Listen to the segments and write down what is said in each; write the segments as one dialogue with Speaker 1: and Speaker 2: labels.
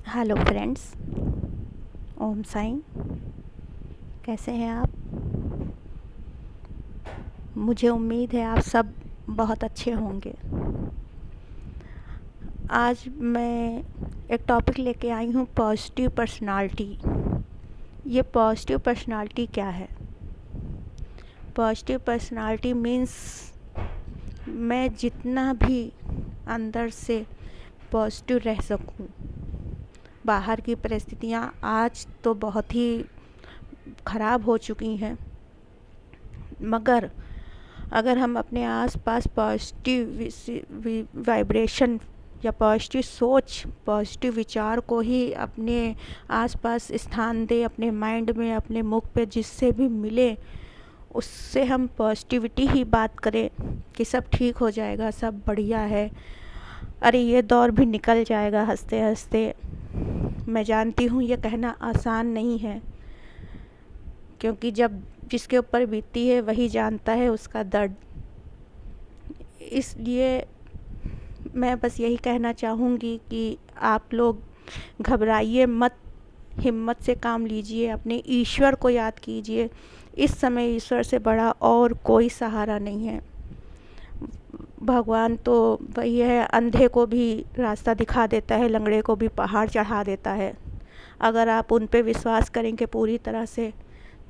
Speaker 1: Hello friends. Om Sai. कैसे हैं आप? मुझे उम्मीद है आप सब बहुत अच्छे होंगे। आज मैं एक टॉपिक लेके आई हूँ, पॉजिटिव पर्सनालिटी। ये पॉजिटिव पर्सनालिटी क्या है? पॉजिटिव पर्सनालिटी मीन्स मैं जितना भी अंदर से पॉजिटिव रह सकूँ। बाहर की परिस्थितियाँ आज तो बहुत ही ख़राब हो चुकी हैं, मगर अगर हम अपने आसपास पॉजिटिव वाइब्रेशन या पॉजिटिव सोच, पॉजिटिव विचार को ही अपने आसपास स्थान दें, अपने माइंड में, अपने मुख पे जिससे भी मिले उससे हम पॉजिटिविटी ही बात करें कि सब ठीक हो जाएगा, सब बढ़िया है, अरे ये दौर भी निकल जाएगा हंसते हंसते। मैं जानती हूँ ये कहना आसान नहीं है, क्योंकि जब जिसके ऊपर बीतती है वही जानता है उसका दर्द। इसलिए मैं बस यही कहना चाहूँगी कि आप लोग घबराइए मत, हिम्मत से काम लीजिए, अपने ईश्वर को याद कीजिए। इस समय ईश्वर से बड़ा और कोई सहारा नहीं है। भगवान तो वही है, अंधे को भी रास्ता दिखा देता है, लंगड़े को भी पहाड़ चढ़ा देता है। अगर आप उन पे विश्वास करेंगे पूरी तरह से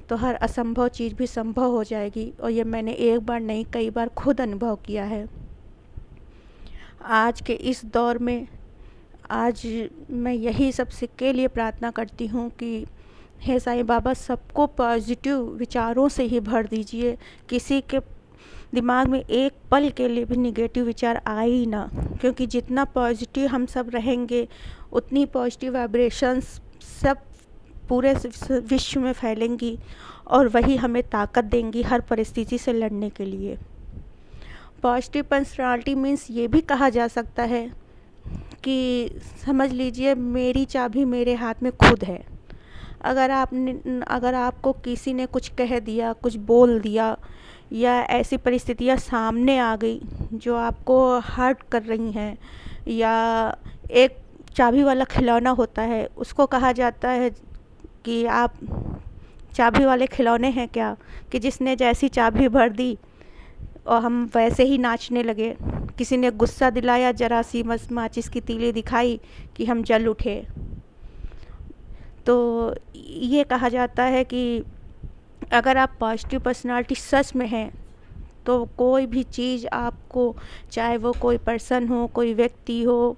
Speaker 1: तो हर असंभव चीज़ भी संभव हो जाएगी। और ये मैंने एक बार नहीं कई बार खुद अनुभव किया है। आज के इस दौर में आज मैं यही सबसे के लिए प्रार्थना करती हूँ कि हे साईं बाबा, सबको पॉजिटिव विचारों से ही भर दीजिए। किसी के दिमाग में एक पल के लिए भी निगेटिव विचार आए ही ना, क्योंकि जितना पॉजिटिव हम सब रहेंगे उतनी पॉजिटिव वाइब्रेशंस सब पूरे विश्व में फैलेंगी और वही हमें ताकत देंगी हर परिस्थिति से लड़ने के लिए। पॉजिटिव पर्सनालिटी मीन्स ये भी कहा जा सकता है कि समझ लीजिए मेरी चाबी मेरे हाथ में खुद है। अगर आपको किसी ने कुछ कह दिया, कुछ बोल दिया, या ऐसी परिस्थितियाँ सामने आ गई जो आपको हर्ट कर रही हैं, या एक चाबी वाला खिलौना होता है, उसको कहा जाता है कि आप चाबी वाले खिलौने हैं क्या, कि जिसने जैसी चाबी भर दी और हम वैसे ही नाचने लगे। किसी ने गुस्सा दिलाया, जरा सी माचिस की तीली दिखाई कि हम जल उठे। तो ये कहा जाता है कि अगर आप पॉजिटिव पर्सनालिटी सच में हैं तो कोई भी चीज़ आपको, चाहे वो कोई पर्सन हो, कोई व्यक्ति हो,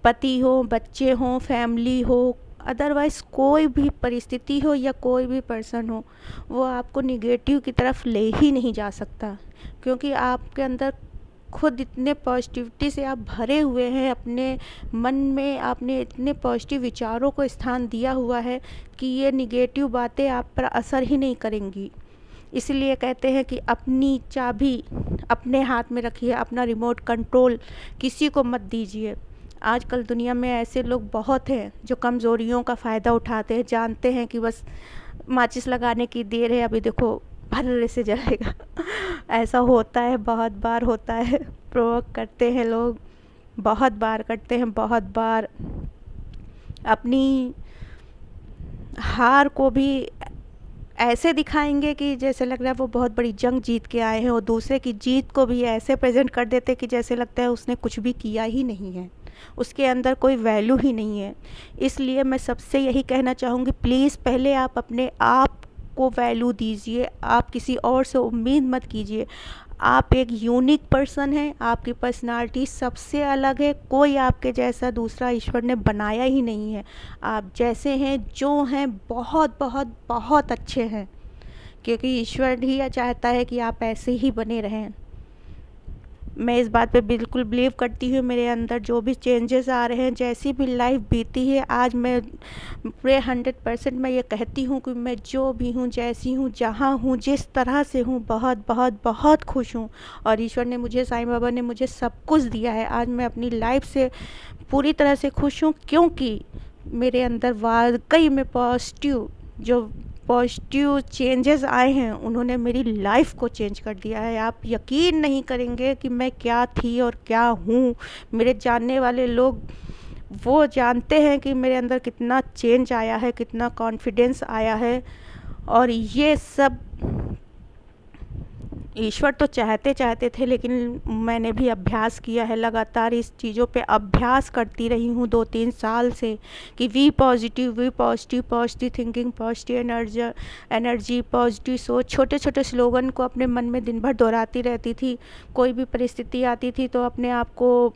Speaker 1: पति हो, बच्चे हो, फैमिली हो, अदरवाइज़ कोई भी परिस्थिति हो या कोई भी पर्सन हो, वो आपको निगेटिव की तरफ ले ही नहीं जा सकता। क्योंकि आपके अंदर खुद इतने पॉजिटिविटी से आप भरे हुए हैं, अपने मन में आपने इतने पॉजिटिव विचारों को स्थान दिया हुआ है कि ये निगेटिव बातें आप पर असर ही नहीं करेंगी। इसलिए कहते हैं कि अपनी चाबी अपने हाथ में रखिए, अपना रिमोट कंट्रोल किसी को मत दीजिए। आजकल दुनिया में ऐसे लोग बहुत हैं जो कमज़ोरियों का फ़ायदा उठाते हैं, जानते हैं कि बस माचिस लगाने की देर है, अभी देखो भर्रे से जलेगा। ऐसा होता है, बहुत बार होता है, प्रोवोक करते हैं लोग, बहुत बार करते हैं, बहुत बार अपनी हार को भी ऐसे दिखाएंगे कि जैसे लग रहा है वो बहुत बड़ी जंग जीत के आए हैं, और दूसरे की जीत को भी ऐसे प्रेजेंट कर देते हैं कि जैसे लगता है उसने कुछ भी किया ही नहीं है, उसके अंदर कोई वैल्यू ही नहीं है। इसलिए मैं सबसे यही कहना चाहूँगी, प्लीज़ पहले आप अपने आप को वैल्यू दीजिए, आप किसी और से उम्मीद मत कीजिए। आप एक यूनिक पर्सन हैं, आपकी पर्सनालिटी सबसे अलग है, कोई आपके जैसा दूसरा ईश्वर ने बनाया ही नहीं है। आप जैसे हैं, जो हैं, बहुत बहुत बहुत अच्छे हैं, क्योंकि ईश्वर ही चाहता है कि आप ऐसे ही बने रहें। मैं इस बात पे बिल्कुल बिलीव करती हूँ। मेरे अंदर जो भी चेंजेस आ रहे हैं, जैसी भी लाइफ बीती है, आज मैं पूरे 100% मैं ये कहती हूँ कि मैं जो भी हूँ, जैसी हूँ, जहाँ हूँ, जिस तरह से हूँ, बहुत बहुत बहुत खुश हूँ। और ईश्वर ने मुझे, साईं बाबा ने मुझे सब कुछ दिया है। आज मैं अपनी लाइफ से पूरी तरह से खुश हूँ, क्योंकि मेरे अंदर वाकई में पॉजिटिव चेंजेस आए हैं, उन्होंने मेरी लाइफ को चेंज कर दिया है। आप यकीन नहीं करेंगे कि मैं क्या थी और क्या हूँ। मेरे जानने वाले लोग वो जानते हैं कि मेरे अंदर कितना चेंज आया है, कितना कॉन्फिडेंस आया है। और ये सब ईश्वर तो चाहते चाहते थे, लेकिन मैंने भी अभ्यास किया है, लगातार इस चीज़ों पे अभ्यास करती रही हूँ 2-3 साल से कि V positive, V positive, positive thinking, positive energy, positive सोच। छोटे छोटे स्लोगन को अपने मन में दिन भर दोहराती रहती थी। कोई भी परिस्थिति आती थी तो अपने आप को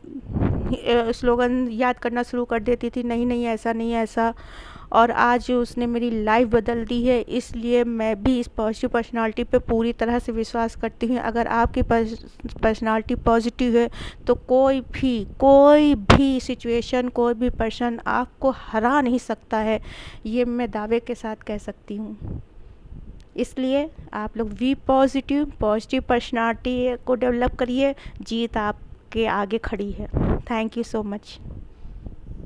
Speaker 1: स्लोगन याद करना शुरू कर देती थी, नहीं नहीं ऐसा नहीं ऐसा। और आज उसने मेरी लाइफ बदल दी है, इसलिए मैं भी इस पॉजिटिव पर्सनालिटी पे पूरी तरह से विश्वास करती हूँ। अगर आपकी पर्सनालिटी पॉजिटिव है तो कोई भी सिचुएशन, कोई भी पर्सन आपको हरा नहीं सकता है, ये मैं दावे के साथ कह सकती हूँ। इसलिए आप लोग वी पॉजिटिव पर्सनालिटी को डेवलप करिए, जीत आपके आगे खड़ी है। Thank you so much.